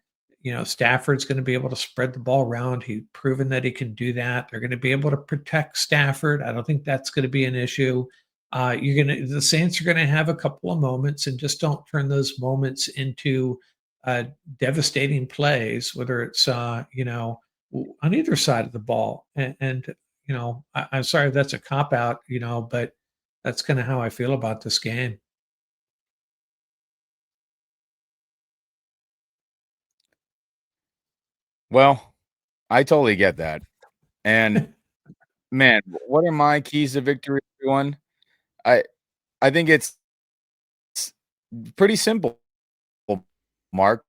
Stafford's going to be able to spread the ball around. He's proven that he can do that. They're going to be able to protect Stafford. I don't think that's going to be an issue. The Saints are going to have a couple of moments, and just don't turn those moments into uh, devastating plays, whether it's on either side of the ball. And I'm sorry that's a cop out, but that's kind of how I feel about this game. Well, I totally get that. And man, what are my keys to victory, everyone? I I think it's pretty simple, Mark.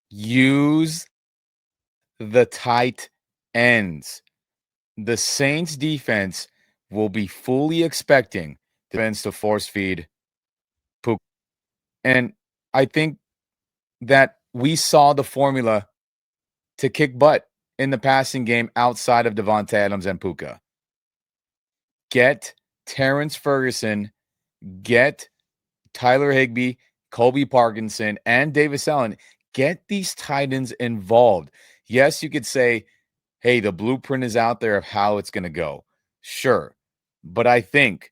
Use the tight ends. The Saints defense will be fully expecting defense to force feed Puka. And I think that we saw the formula to kick butt in the passing game outside of Devontae Adams and Puka. Get Terrence Ferguson, get Tyler Higbee, Colby Parkinson, and Davis Allen. Get these tight ends involved. Yes, you could say, hey, the blueprint is out there of how it's going to go. Sure. But I think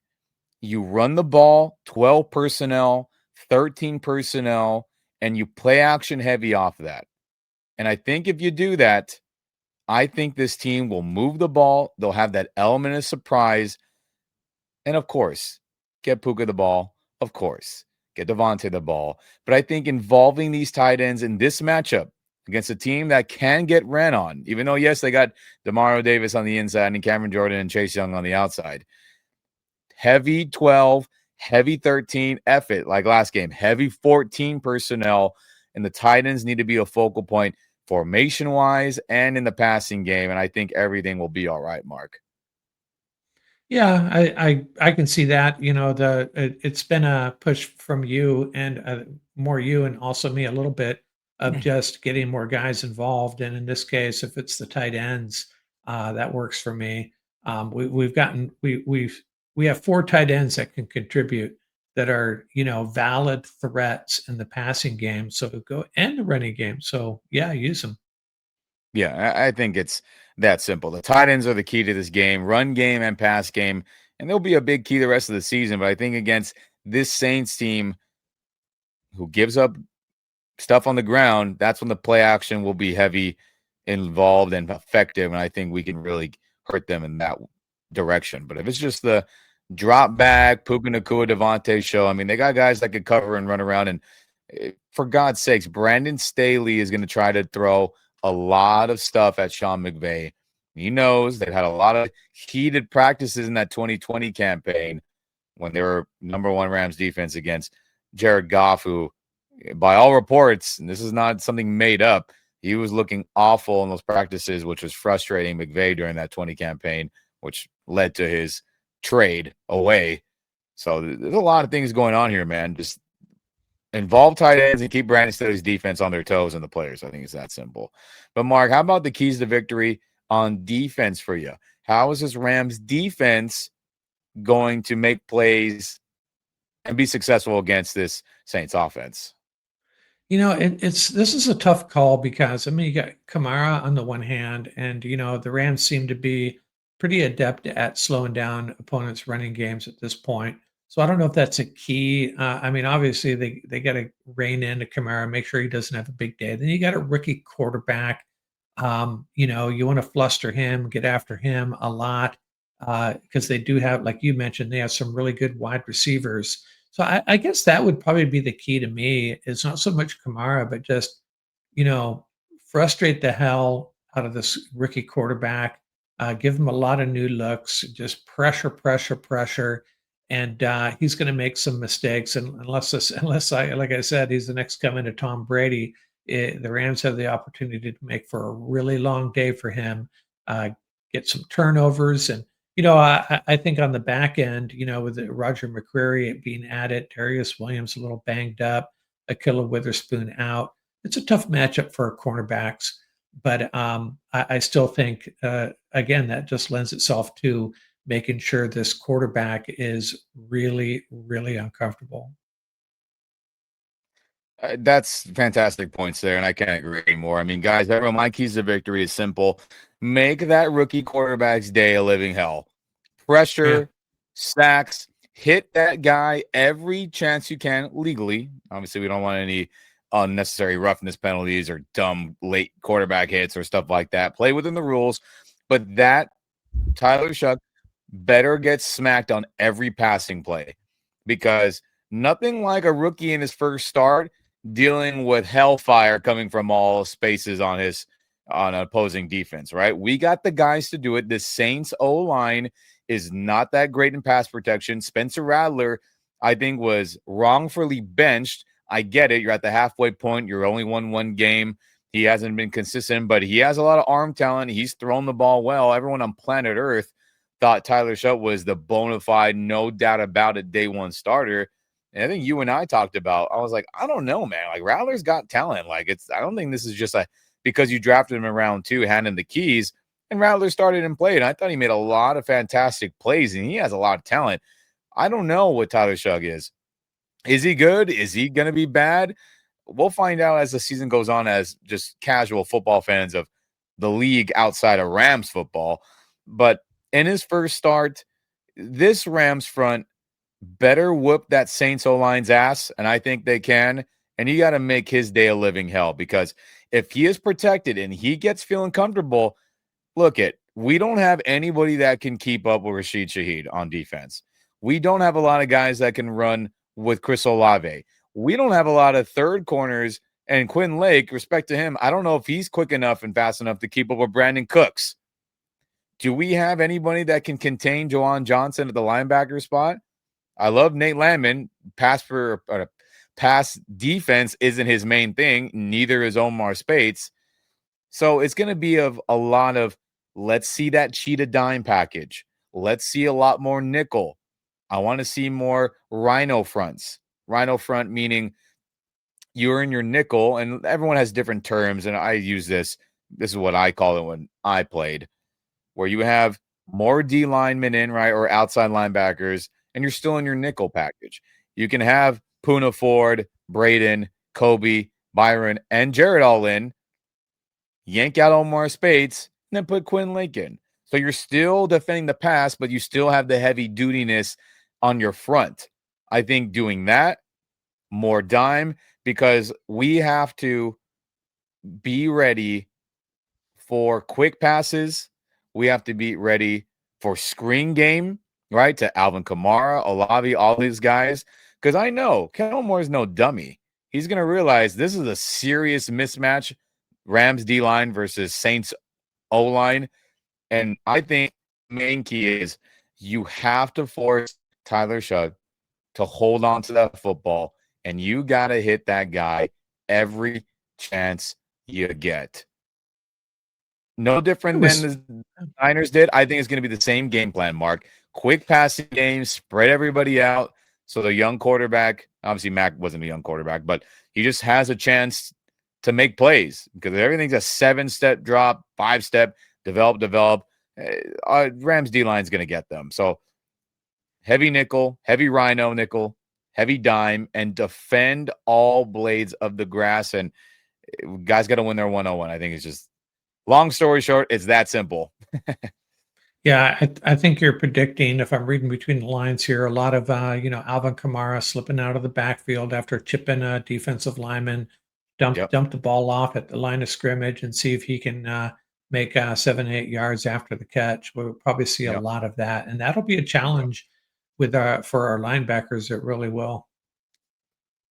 you run the ball, 12 personnel, 13 personnel, and you play action heavy off of that. And I think if you do that, I think this team will move the ball. They'll have that element of surprise. And of course, get Puka the ball. Of course, get Devontae the ball. But I think involving these tight ends in this matchup against a team that can get ran on, even though, yes, they got Demario Davis on the inside and Cameron Jordan and Chase Young on the outside. Heavy 12, heavy 13, F it, like last game, heavy 14 personnel. And the tight ends need to be a focal point formation-wise and in the passing game. And I think everything will be all right, Mark. Yeah, I can see that. It's been a push from you and more you and also me a little bit of just getting more guys involved. And in this case, if it's the tight ends, that works for me. We have four tight ends that can contribute that are valid threats in the passing game. So go and the running game. So yeah, use them. Yeah, I think it's that simple. The tight ends are the key to this game, run game and pass game, and they'll be a big key the rest of the season. But I think against this Saints team who gives up stuff on the ground, that's when the play action will be heavy, involved, and effective. And I think we can really hurt them in that direction. But if it's just the drop back, Puka Nacua, Devontae show, I mean, they got guys that could cover and run around. And for God's sakes, Brandon Staley is going to try to throw a lot of stuff at Sean McVay. He knows they've had a lot of heated practices in that 2020 campaign when they were number one Rams defense against Jared Goff, who, by all reports, and this is not something made up, he was looking awful in those practices, which was frustrating McVay during that 20 campaign, which led to his trade away. So there's a lot of things going on here, man. Just involve tight ends and keep Brandon Staley's defense on their toes and the players. I think it's that simple. But, Mark, how about the keys to victory on defense for you? How is this Rams defense going to make plays and be successful against this Saints offense? This is a tough call because I mean you got Kamara on the one hand, and the Rams seem to be pretty adept at slowing down opponents' running games at this point. So I don't know if that's a key. I mean, obviously they got to rein in Kamara, make sure he doesn't have a big day. Then you got a rookie quarterback. You want to fluster him, get after him a lot because they do have, like you mentioned, they have some really good wide receivers. So I guess that would probably be the key to me. It's not so much Kamara, but just you know frustrate the hell out of this rookie quarterback. Give him a lot of new looks. Just pressure, pressure, pressure, and he's going to make some mistakes. And unless I, like I said, he's the next coming to Tom Brady. The Rams have the opportunity to make for a really long day for him. Uh, get some turnovers and I think on the back end, with Roger McCreary being added, Darius Williams a little banged up, Akilla Witherspoon out. It's a tough matchup for our cornerbacks, but I still think again that just lends itself to making sure this quarterback is really, really uncomfortable. That's fantastic points there, and I can't agree more. I mean, guys, everyone, my keys to victory is simple. Make that rookie quarterback's day a living hell. Yeah, Pressure, sacks, hit that guy every chance you can legally. Obviously, we don't want any unnecessary roughness penalties or dumb late quarterback hits or stuff like that. Play within the rules. But that Tyler Shuck better get smacked on every passing play because nothing like a rookie in his first start dealing with hellfire coming from all spaces on opposing defense, right? We got the guys to do it. The Saints O-line is not that great in pass protection. Spencer Rattler, I think, was wrongfully benched. I get it. You're at the halfway point. You're only won one game. He hasn't been consistent, but he has a lot of arm talent. He's thrown the ball well. Everyone on planet Earth thought Tyler Shutt was the bona fide, no doubt about it, day one starter. And I think you and I talked about, I was like, I don't know, man. Like, Rattler's got talent. Like, I don't think this is just because you drafted him in round 2, handing the keys, and Rattler started and played. I thought he made a lot of fantastic plays, and he has a lot of talent. I don't know what Tyler Shugg is. Is he good? Is he going to be bad? We'll find out as the season goes on, as just casual football fans of the league outside of Rams football. But in his first start, this Rams front better whoop that Saints O-line's ass, and I think they can. and you got to make his day a living hell, because if he is protected and he gets feeling comfortable, we don't have anybody that can keep up with Rashid Shaheed on defense. We don't have a lot of guys that can run with Chris Olave. We don't have a lot of third corners, and Quinn Lake, respect to him, I don't know if he's quick enough and fast enough to keep up with Brandon Cooks. Do we have anybody that can contain Juwan Johnson at the linebacker spot? I love Nate Landman. Pass defense isn't his main thing. Neither is Omar Speights. So it's going to be of a lot of, let's see that cheetah dime package. Let's see a lot more nickel. I want to see more rhino fronts. Rhino front meaning you're in your nickel, and everyone has different terms, and I use this. This is what I call it when I played, where you have more D linemen in, right, or outside linebackers, and you're still in your nickel package. You can have Poona Ford, Braden, Kobe, Byron, and Jared all in, yank out Omar Speights, and then put Quinn Lake in. So you're still defending the pass, but you still have the heavy dutiness on your front. I think doing that, more dime, because we have to be ready for quick passes. We have to be ready for screen game, right? To Alvin Kamara, Olave, all these guys. Because I know Kellen Moore is no dummy. He's going to realize this is a serious mismatch, Rams D-line versus Saints O-line. And I think the main key is you have to force Tyler Shough to hold on to that football, and you got to hit that guy every chance you get. No different than the Niners did. I think it's going to be the same game plan, Mark. Quick passing game, spread everybody out. So the young quarterback, obviously Mac wasn't a young quarterback, but he just has a chance to make plays, because everything's a 7-step drop, 5-step, develop. Rams D-line is going to get them. So heavy nickel, heavy rhino nickel, heavy dime, and defend all blades of the grass. And guys got to win their 101. I think it's just, long story short, it's that simple. Yeah, I think you're predicting, if I'm reading between the lines here, a lot of Alvin Kamara slipping out of the backfield after chipping a defensive lineman, dump the ball off at the line of scrimmage and see if he can make 7-8 yards after the catch. We'll probably see a lot of that, and that'll be a challenge with for our linebackers. It really will.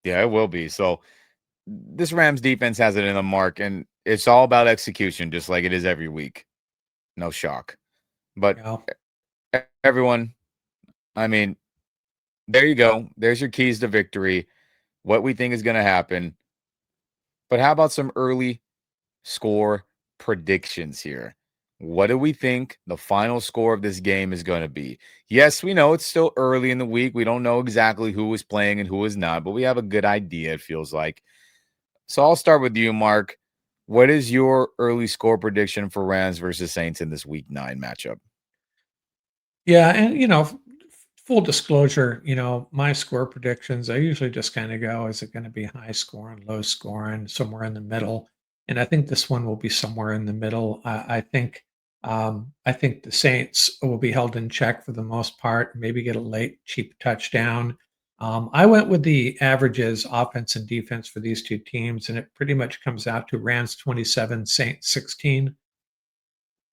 Yeah, it will be. So this Rams defense has it in the Mark, and it's all about execution, just like it is every week. No shock. But everyone, I mean, there you go. There's your keys to victory, what we think is going to happen. But how about some early score predictions here? What do we think the final score of this game is going to be? Yes, we know it's still early in the week. We don't know exactly who is playing and who is not, but we have a good idea, it feels like. So I'll start with you, Mark. What is your early score prediction for Rams versus Saints in this Week 9 matchup? Yeah, and full disclosure, my score predictions, I usually just kind of go, is it going to be high scoring, low scoring, somewhere in the middle? And I think this one will be somewhere in the middle. I think the Saints will be held in check for the most part, maybe get a late cheap touchdown. I went with the averages, offense and defense for these two teams, and it pretty much comes out to Rams 27, Saints 16.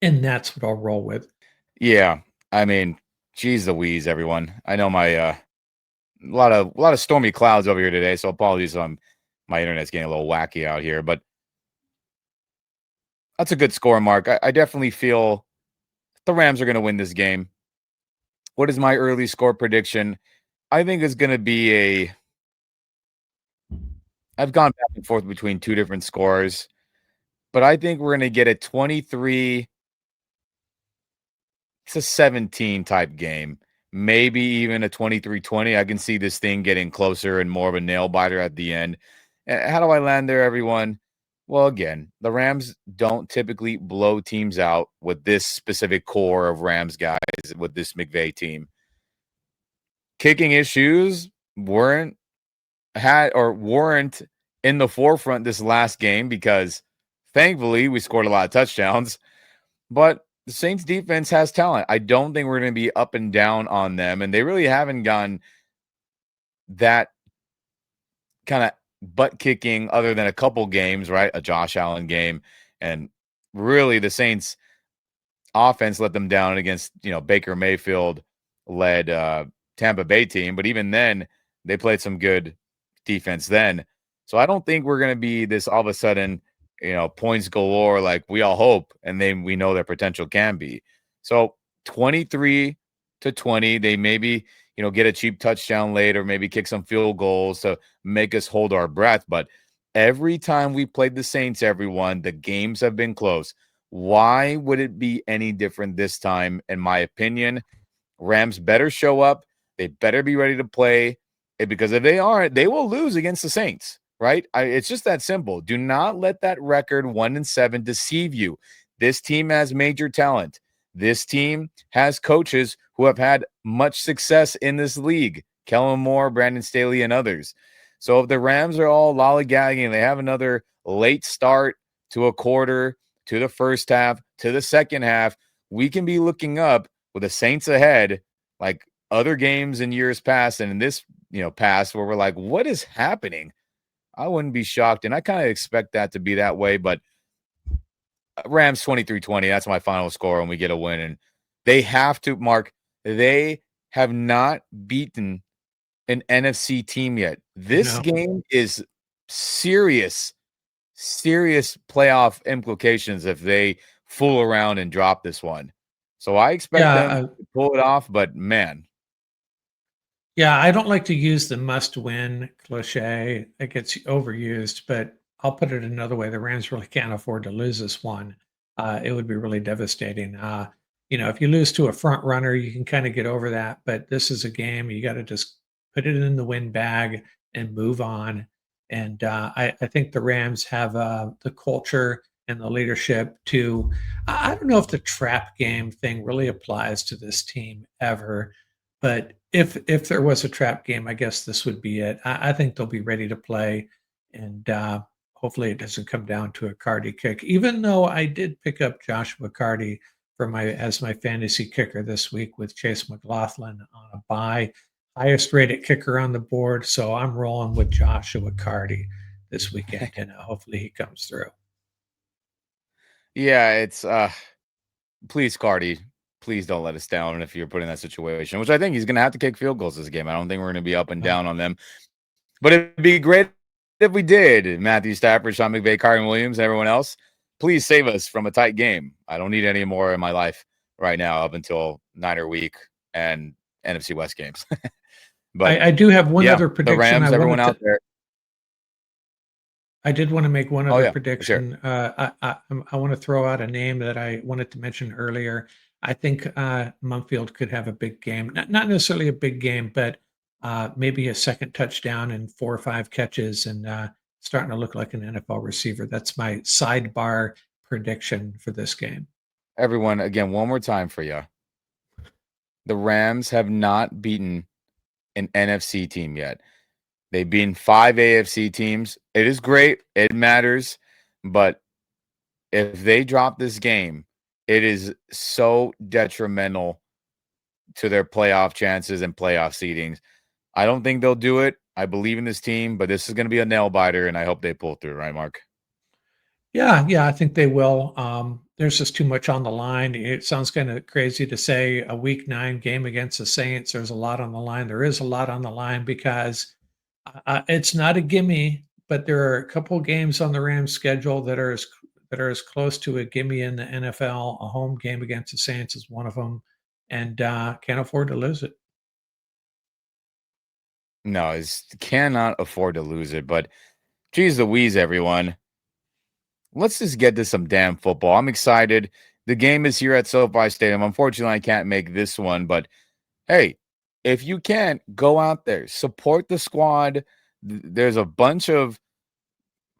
And that's what I'll roll with. Yeah. I mean, geez Louise, everyone. I know my a lot of stormy clouds over here today, so apologies on my internet's getting a little wacky out here, but that's a good score, Mark. I definitely feel the Rams are going to win this game. What is my early score prediction? I think it's going to be I've gone back and forth between two different scores, but I think we're going to get a 23 it's a 17 type game, maybe even a 23-20. I can see this thing getting closer and more of a nail biter at the end. How do I land there, everyone? Well, again, the Rams don't typically blow teams out with this specific core of Rams guys, with this McVay team. Kicking issues weren't in the forefront this last game, because thankfully we scored a lot of touchdowns. But the Saints defense has talent. I don't think we're going to be up and down on them, and they really haven't gotten that kind of butt kicking other than a couple games, right? A Josh Allen game. And really the Saints offense let them down against, Baker Mayfield led Tampa Bay team. But even then, they played some good defense then. So I don't think we're going to be this all of a sudden, points galore like we all hope. And then we know their potential can be. So 23-20, they maybe, get a cheap touchdown late or maybe kick some field goals to make us hold our breath. But every time we played the Saints, everyone, the games have been close. Why would it be any different this time? In my opinion, Rams better show up. They better be ready to play, because if they aren't, they will lose against the Saints, right? It's just that simple. Do not let that record 1-7 deceive you. This team has major talent. This team has coaches who have had much success in this league. Kellen Moore, Brandon Staley, and others. So if the Rams are all lollygagging, they have another late start to a quarter, to the first half, to the second half, we can be looking up with the Saints ahead, like other games in years past and in this, past, where we're like, what is happening? I wouldn't be shocked. And I kind of expect that to be that way, but Rams 23-20, that's my final score, and we get a win. And they have to, Mark, they have not beaten an NFC team yet. This game is serious playoff implications if they fool around and drop this one. So I expect them to pull it off, but man. Yeah, I don't like to use the must-win cliche. It gets overused, but I'll put it another way. The Rams really can't afford to lose this one. It would be really devastating. If you lose to a front runner, you can kind of get over that, but this is a game you got to just put it in the win bag and move on. And I think the Rams have the culture and the leadership to. I don't know if the trap game thing really applies to this team ever, but if there was a trap game, I guess this would be it. I think they'll be ready to play, and hopefully it doesn't come down to a Cardi kick. Even though I did pick up Joshua Cardi as my fantasy kicker this week with Chase McLaughlin on a bye, highest rated kicker on the board. So I'm rolling with Joshua Cardi this weekend, and hopefully he comes through. Yeah, it's please, Cardi, please don't let us down if you're put in that situation, which I think he's going to have to kick field goals this game. I don't think we're going to be up and down on them. But it'd be great if we did. Matthew Stafford, Sean McVay, Kyren Williams, and everyone else, please save us from a tight game. I don't need any more in my life right now up until Niner week and NFC West games. But I do have one other prediction. The Rams, everyone out there. I did want to make one other prediction. Sure. I want to throw out a name that I wanted to mention earlier. I think Mumfield could have a big game. Not necessarily a big game, but maybe a second touchdown and 4 or 5 catches and starting to look like an NFL receiver. That's my sidebar prediction for this game. Everyone, again, one more time for you. The Rams have not beaten an NFC team yet. They've beaten 5 AFC teams. It is great. It matters. But if they drop this game, it is so detrimental to their playoff chances and playoff seedings. I don't think they'll do it. I believe in this team, but this is going to be a nail biter, and I hope they pull through. Right, Mark? Yeah, I think they will. There's just too much on the line. It sounds kind of crazy to say a Week 9 game against the Saints. There's a lot on the line. There is a lot on the line because it's not a gimme, but there are a couple games on the Rams schedule that are as close to a gimme in the NFL. A home game against the Saints is one of them, and can't afford to lose it. No, cannot afford to lose it. But geez Louise, everyone. Let's just get to some damn football. I'm excited. The game is here at SoFi Stadium. Unfortunately, I can't make this one, but hey, if you can, go out there, support the squad. There's a bunch of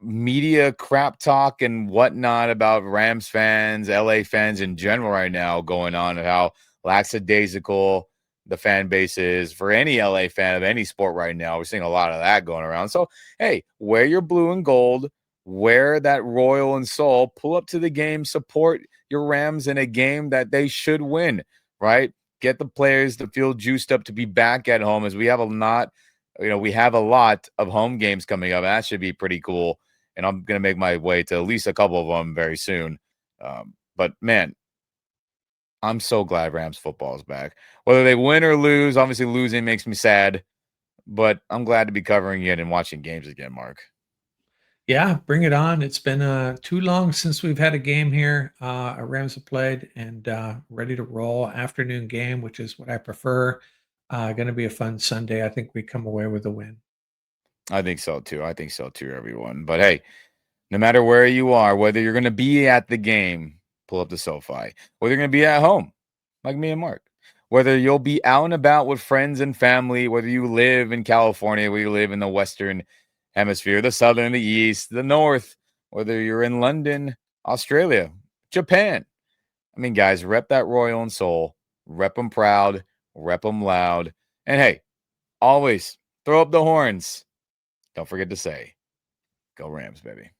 media crap talk and whatnot about Rams fans, LA fans in general right now going on, and how lackadaisical the fan base is for any LA fan of any sport right now. We're seeing a lot of that going around. So, hey, wear your blue and gold, wear that royal and soul, pull up to the game, support your Rams in a game that they should win, right? Get the players to feel juiced up to be back at home, as we have a lot we have a lot of home games coming up. That should be pretty cool. And I'm going to make my way to at least a couple of them very soon. But man, I'm so glad Rams football is back. Whether they win or lose, obviously losing makes me sad, but I'm glad to be covering it and watching games again, Mark. Yeah, bring it on. It's been too long since we've had a game here. Rams have played and ready to roll. Afternoon game, which is what I prefer. Going to be a fun Sunday. I think we come away with a win. I think so too. I think so too, everyone. But hey, no matter where you are, whether you're going to be at the game, pull up the SoFi, whether you're going to be at home, like me and Mark, whether you'll be out and about with friends and family, whether you live in California, whether you live in the Western Hemisphere, the Southern, the East, the North, whether you're in London, Australia, Japan. I mean, guys, rep that Royal and Soul, rep them proud, rep them loud. And hey, always throw up the horns. Don't forget to say, go Rams, baby.